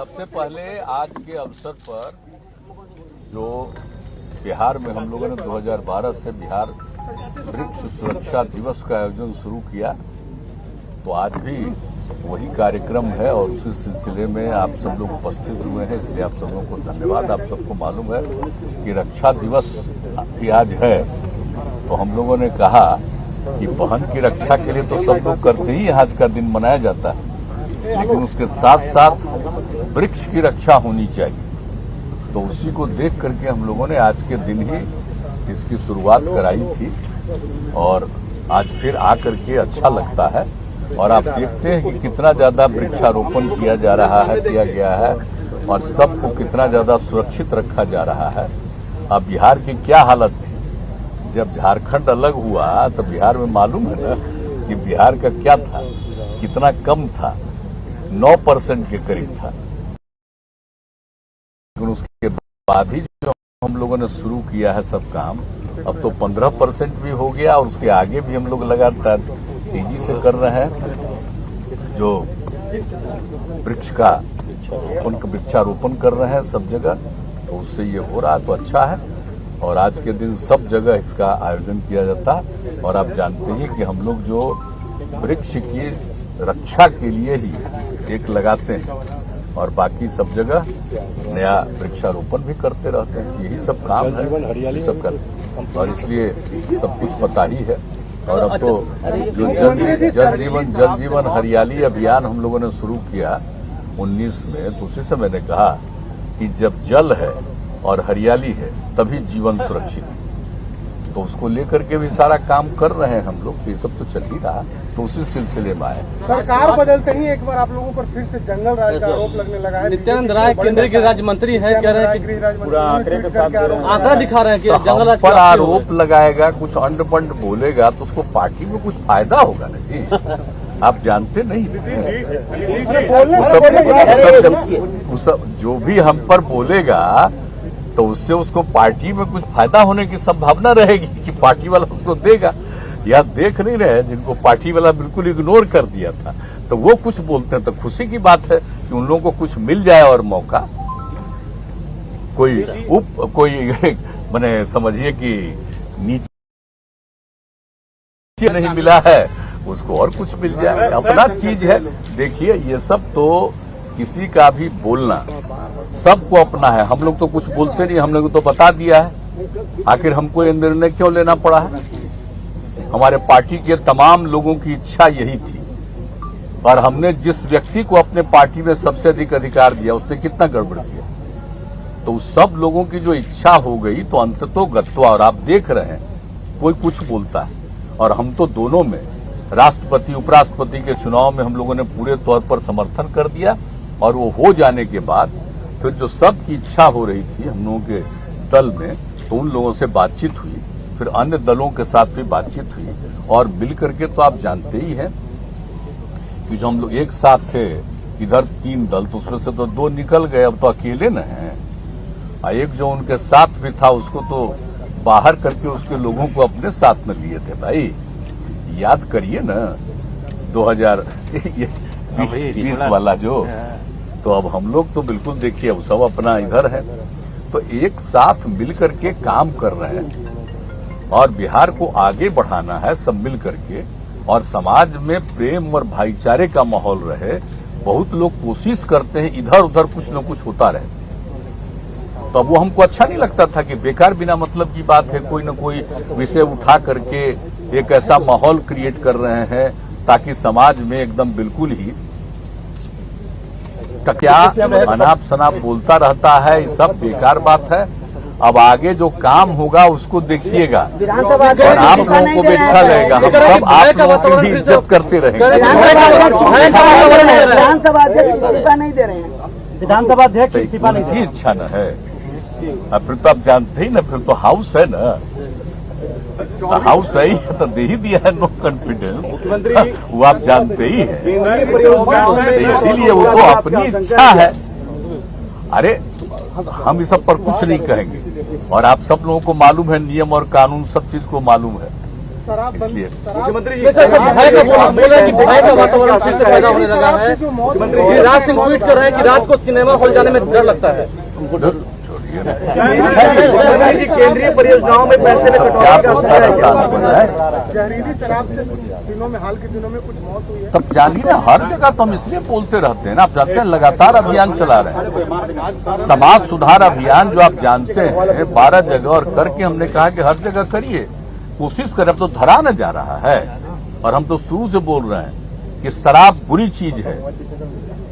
सबसे पहले आज के अवसर पर जो बिहार में हम लोगों ने 2012 से बिहार वृक्ष सुरक्षा दिवस का आयोजन शुरू किया, तो आज भी वही कार्यक्रम है और उसी सिलसिले में आप सब लोग उपस्थित हुए हैं, इसलिए आप सब लोगों को धन्यवाद। आप सबको मालूम है कि रक्षा दिवस भी आज है, तो हम लोगों ने कहा कि बहन की रक्षा के लिए तो सब लोग करते ही आज का दिन मनाया जाता है, लेकिन उसके साथ साथ वृक्ष की रक्षा होनी चाहिए। तो उसी को देख करके हम लोगों ने आज के दिन ही इसकी शुरुआत कराई थी और आज फिर आकर के अच्छा लगता है। और आप देखते हैं कि कितना ज्यादा वृक्षारोपण किया जा रहा है, किया गया है और सबको कितना ज्यादा सुरक्षित रखा जा रहा है। अब बिहार की क्या हालत थी जब झारखंड अलग हुआ, तो बिहार में मालूम है ना कि बिहार का क्या था, कितना कम था, 9% के करीब था। लेकिन उसके बाद ही जो हम लोगों ने शुरू किया है सब काम, अब तो 15% भी हो गया और उसके आगे भी हम लोग लगातार तेजी से कर रहे हैं। जो वृक्ष का वृक्षारोपण कर रहे हैं सब जगह, तो उससे ये हो रहा है, तो अच्छा है। और आज के दिन सब जगह इसका आयोजन किया जाता है और आप जानते हैं कि हम लोग जो वृक्ष की रक्षा के लिए ही एक लगाते हैं और बाकी सब जगह नया वृक्षारोपण भी करते रहते हैं। यही सब काम है, सब कर, और इसलिए सब कुछ पता ही है। और अब तो जो जल जीवन हरियाली अभियान हम लोगों ने शुरू किया 19 में, तो उसी से मैंने कहा कि जब जल है और हरियाली है तभी जीवन सुरक्षित है। तो उसको लेकर के भी सारा काम कर रहे हैं हम लोग, ये सब तो चल ही रहा, तो उसी सिलसिले में आए। सरकार बदलते ही एक बार आप लोगों पर फिर से जंगल राज का आरोप लगने लगा है। नित्यानंद राय केंद्रीय गृह राज्य मंत्री है, कह रहे हैं कि पूरा आंकड़े के साथ आंकड़ा दिखा रहे हैं कि तो जंगल राज पर आरोप लगाएगा, कुछ अंड पंड बोलेगा तो उसको पार्टी में कुछ फायदा होगा ना जी। आप जानते नहीं, जो भी हम पर बोलेगा तो उससे उसको पार्टी में कुछ फायदा होने की संभावना रहेगी कि पार्टी वाला उसको देगा। या देख नहीं रहे जिनको पार्टी वाला बिल्कुल इग्नोर कर दिया था, तो वो कुछ बोलते हैं, तो खुशी की बात है कि उन लोगों को कुछ मिल जाए और मौका कोई माने समझिए कि नीचे नहीं मिला है उसको और कुछ मिल जाए, अपना चीज है। देखिए ये सब तो किसी का भी बोलना सबको अपना है, हम लोग तो कुछ बोलते नहीं, हम लोग तो बता दिया है। आखिर हमको ये निर्णय क्यों लेना पड़ा है? हमारे पार्टी के तमाम लोगों की इच्छा यही थी और हमने जिस व्यक्ति को अपने पार्टी में सबसे अधिक अधिकार दिया उसने कितना गड़बड़ किया, तो सब लोगों की जो इच्छा हो गई तो अंततोगत्वा, और आप देख रहे हैं कोई कुछ बोलता है। और हम तो दोनों में राष्ट्रपति उपराष्ट्रपति के चुनाव में हम लोगों ने पूरे तौर पर समर्थन कर दिया और वो हो जाने के बाद फिर जो सबकी इच्छा हो रही थी हम लोगों के दल में, तो उन लोगों से बातचीत हुई, फिर अन्य दलों के साथ भी बातचीत हुई और मिल करके तो आप जानते ही हैं कि जो हम लोग एक साथ थे, इधर 3 दल, तो उसमें से तो 2 निकल गए, अब तो अकेले न हैं। एक जो उनके साथ भी था उसको तो बाहर करके उसके लोगों को अपने साथ में लिए थे। भाई याद करिए ना 2020 वाला जो, तो अब हम लोग तो बिल्कुल देखिए अब सब अपना इधर है, तो एक साथ मिल करके काम कर रहे हैं और बिहार को आगे बढ़ाना है सब मिल करके, और समाज में प्रेम और भाईचारे का माहौल रहे। बहुत लोग कोशिश करते हैं इधर उधर कुछ न कुछ होता रहे, तो अब वो हमको अच्छा नहीं लगता था कि बेकार बिना मतलब की बात है कोई न कोई विषय उठा करके एक ऐसा माहौल क्रिएट कर रहे हैं ताकि समाज में एकदम बिल्कुल ही क्या अनाप शनाप बोलता रहता है, ये सब बेकार बात है। अब आगे जो काम होगा उसको देखिएगा और आप लोगों को भी अच्छा लगेगा, हम सब आप लोगों की भी इज्जत करते रहेंगे। विधानसभा अध्यक्ष इस्तीफा नहीं दे रहे हैं, विधानसभा अध्यक्ष इस्तीफा नहीं की इच्छा न है, फिर तो आप जानते ही ना, फिर तो हाउस है ना, तो हाउस है ही तो दे ही दिया है नो कॉन्फिडेंस, वो आप जानते ही हैं, इसीलिए वो तो अपनी इच्छा है। अरे हम इस सब पर कुछ नहीं कहेंगे और आप सब लोगों को मालूम है, नियम और कानून सब चीज को मालूम है। इसलिए मुख्यमंत्री जी भय का बोले कि भय का वातावरण फिर से पैदा होने लगा है। गिरिराज सिंह ट्वीट कर रहे हैं कि रात को सिनेमा हॉल जाने में डर लगता है। केंद्रीय परियोजनाओं में पैसे में जहरीली शराब से दिनों में हाल के दिनों में कुछ मौत हुई है। तब जानिए ना, हर जगह तो हम इसलिए बोलते रहते हैं ना, आप जानते हैं लगातार अभियान चला रहे हैं, समाज सुधार अभियान जो आप जानते हैं 12 जगह, और करके हमने कहा कि हर जगह करिए, कोशिश करें। अब तो धरा न जा रहा है, और हम तो शुरू से बोल रहे हैं कि शराब बुरी चीज है,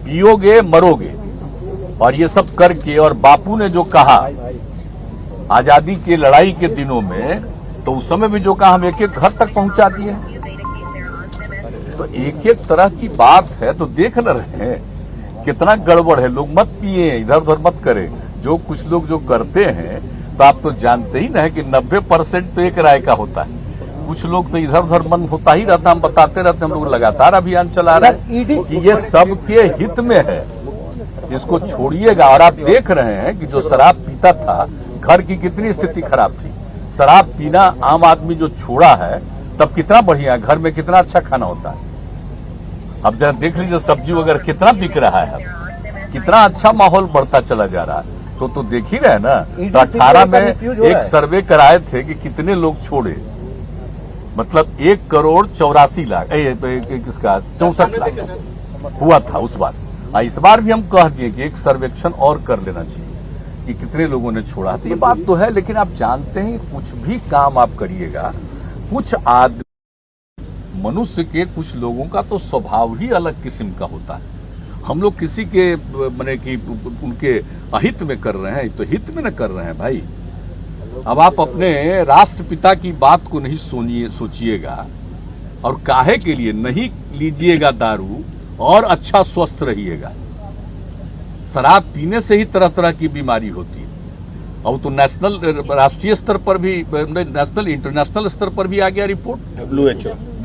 पियोगे मरोगे। और ये सब करके, और बापू ने जो कहा आजादी के लड़ाई के दिनों में, तो उस समय भी जो कहा हम एक एक घर तक पहुंचा दिए। तो एक एक तरह की बात है, तो देख न रहे हैं कितना गड़बड़ है। लोग मत पिए, इधर उधर मत करें। जो कुछ लोग जो करते हैं, तो आप तो जानते ही ना है कि 90% तो एक राय का होता है। कुछ लोग तो इधर उधर मन होता ही रहता, हम बताते रहते, हम लोग लगातार अभियान चला रहे हैं कि ये सबके हित में है, इसको छोड़िएगा। और आप देख रहे हैं कि जो शराब पीता था, घर की कितनी स्थिति खराब थी। शराब पीना आम आदमी जो छोड़ा है, तब कितना बढ़िया, घर में कितना अच्छा खाना होता है। अब जरा देख लीजिए सब्जी वगैरह कितना बिक रहा है, अब कितना अच्छा माहौल बढ़ता चला जा रहा है। तो देख ही रहे ना। तो 18 में एक सर्वे कराए थे कि कितने लोग छोड़े, मतलब 1,84,64,00,000 हुआ था उस बार। इस बार भी हम कह दिए कि एक सर्वेक्षण और कर लेना चाहिए कि कितने लोगों ने छोड़ा। तो ये बात तो है, लेकिन आप जानते हैं कुछ भी काम आप करिएगा, कुछ आदमी मनुष्य के, कुछ लोगों का तो स्वभाव ही अलग किस्म का होता है। हम लोग किसी के माने कि उनके अहित में कर रहे हैं, तो हित में न कर रहे हैं भाई। अब आप अपने राष्ट्रपिता की बात को नहीं सोचिएगा, और काहे के लिए नहीं लीजिएगा दारू और अच्छा स्वस्थ रहिएगा। शराब पीने से ही तरह तरह की बीमारी होती है। और तो नेशनल, राष्ट्रीय स्तर पर भी, नेशनल इंटरनेशनल स्तर पर भी आ गया रिपोर्ट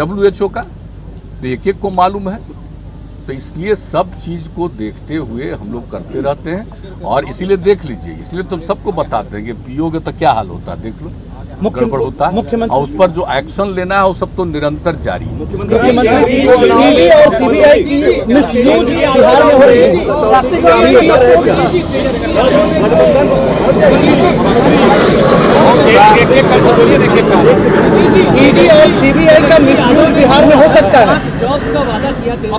WHO का, तो एक एक को मालूम है। तो इसलिए सब चीज को देखते हुए हम लोग करते रहते हैं, और इसीलिए देख लीजिए, इसलिए तो सबको बताते हैं कि पियोगे तो क्या हाल होता है, देख लो गड़बड़ होता है। और उस पर जो एक्शन लेना है वो सब तो निरंतर जारी है। मुख्यमंत्री ईडी और सीबीआई की मिसयूज बिहार में हो रही है। ईडी और सीबीआई का मिसयूज बिहार में हो सकता है। जॉब्स का वादा किया जब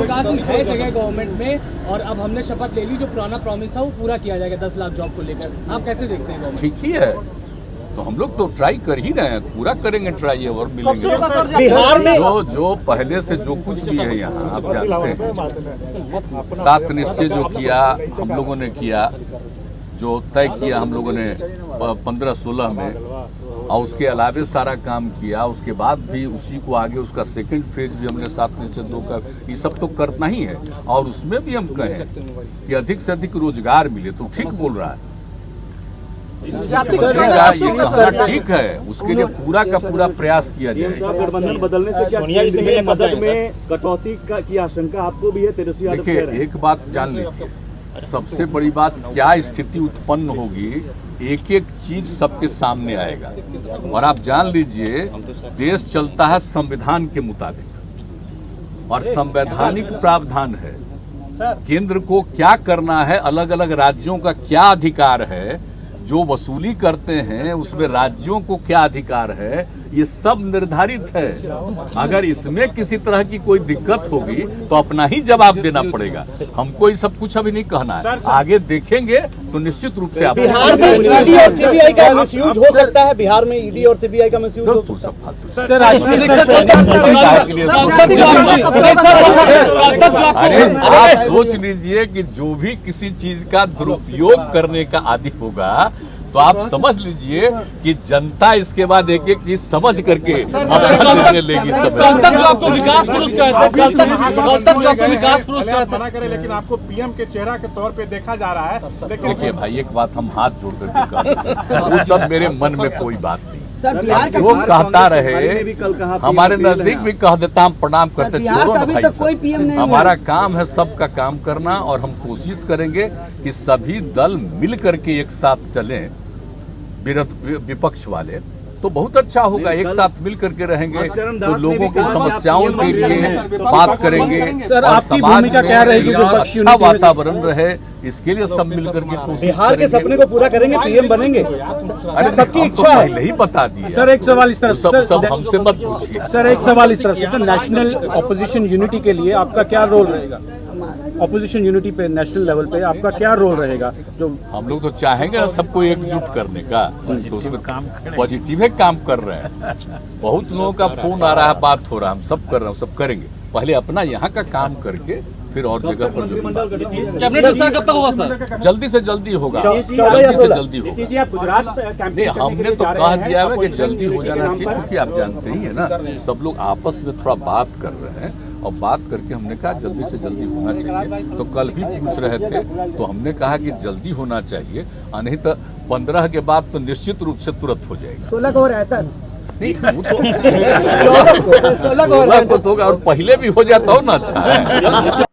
कहा कि है जगह गवर्नमेंट में, और अब हमने शपथ ले ली, जो पुराना प्रॉमिस था वो पूरा किया जाएगा 10 लाख जॉब को लेकर। आप कैसे देखते हैं? ठीक ही है, तो हम लोग तो ट्राई कर ही रहे हैं, पूरा करेंगे ट्राई, और मिलेंगे। बिहार में जो पहले से जो कुछ भी है यहाँ आप जानते हैं, 7 निश्चय जो किया हम लोगों ने किया, जो तय किया हम लोगों ने 15-16 में, और उसके अलावे सारा काम किया। उसके बाद भी उसी को आगे उसका सेकंड फेज भी हमने 7 निश्चय 2 का, ये सब तो करना ही है। और उसमें भी हम कहें कि अधिक से अधिक रोजगार मिले, तो ठीक बोल रहा है, ये कहना ठीक है, उसके लिए पूरा का पूरा प्रयास किया जाएगा। गठबंधन बदलने से क्या केंद्रीय मदद में कटौती की आशंका आपको भी है? तेजस्वी यादव देखिए, एक बात जान लीजिए, सबसे बड़ी बात क्या स्थिति उत्पन्न होगी, एक एक चीज सबके सामने आएगा। और आप जान लीजिए, देश चलता है संविधान के मुताबिक, और संवैधानिक प्रावधान है केंद्र को क्या करना है, अलग अलग राज्यों का क्या अधिकार है, जो वसूली करते हैं उसमें राज्यों को क्या अधिकार है, ये सब निर्धारित है। अगर इसमें किसी तरह की कोई दिक्कत होगी तो अपना ही जवाब देना पड़ेगा। हमको ये सब कुछ अभी नहीं कहना है, आगे देखेंगे तो निश्चित रूप से आप बिहार में ईडी और सीबीआई का मिसयूज हो सकता है। बिहार में ईडी और सीबीआई का मिसयूज हो सकता है। अरे आप सोच लीजिए कि जो भी किसी चीज का दुरुपयोग करने का आदी होगा, तो आप समझ लीजिए कि जनता इसके बाद एक एक चीज समझ करके अपना निर्णय लेगी। कल तक जो आपको विकास पुरुष कहते हैं, लेकिन आपको पीएम के चेहरा के तौर पे देखा जा रहा है। देखिए भाई, एक बात हम हाथ जोड़ करके कहते हैं, वो सब मेरे मन में कोई बात नहीं। वो कहता रहे, हमारे नजदीक भी कह देता, हम प्रणाम करते, छोड़ो ना भाई साहब, हमारा काम है सबका काम करना, और हम कोशिश करेंगे कि सभी दल मिल करके एक साथ चलें, विपक्ष वाले, तो बहुत अच्छा होगा। एक साथ मिल करके रहेंगे चरणदास तो ने लोगों भी की कहा कि समस्याओं आप के PM लिए बात करेंगे सर, और आपकी समाज भूमिका क्या में रहेगी एक विपक्षी अच्छा यूनिटी में? वातावरण रहे, इसके लिए सब मिल करके कोशिश बिहार के करेंगे। सपने को पूरा करेंगे, पीएम बनेंगे। अरे सबकी हम तो इच्छा है। पहले ही बता दिया। सर एक सवाल इस तरफ सब हमसे मत पूछिए। सर एक सवाल इस तरफ से सर, नेशनल ऑपोजिशन यूनिटी के लिए आपका क्या रोल रहेगा? ऑपोजिशन यूनिटी पे नेशनल लेवल पे आपका क्या रोल रहेगा? जो हम लोग तो चाहेंगे ना सबको एकजुट करने का, तो उसमें पॉजिटिव है, काम कर रहे हैं। बहुत लोगों का फोन आ रहा है, बात हो रहा है, हम सब कर रहे हैं, सब करेंगे। पहले अपना यहाँ का काम करके फिर और जगह पर जो बात। कैबिनेट विस्तार कब तक होगा सर? जल्दी से जल्दी होगा, 14 या जल्दी से 16? जल्दी होगा। जी आप गुजरात नहीं, हमने तो कह दिया है कि जल्दी हो जाना चाहिए, क्योंकि आप जानते ही है ना, सब लोग आपस में थोड़ा बात कर रहे हैं और बात करके हमने कहा जल्दी से जल्दी होना चाहिए। तो कल भी पूछ रहे थे तो हमने कहा कि जल्दी होना चाहिए, नहीं तो 15 के बाद तो निश्चित रूप से तुरंत हो जाएगा। 16 को हो रहा है सर। नहीं, वो तो 16 को तो होगा और पहले भी हो जाता हो ना, अच्छा है।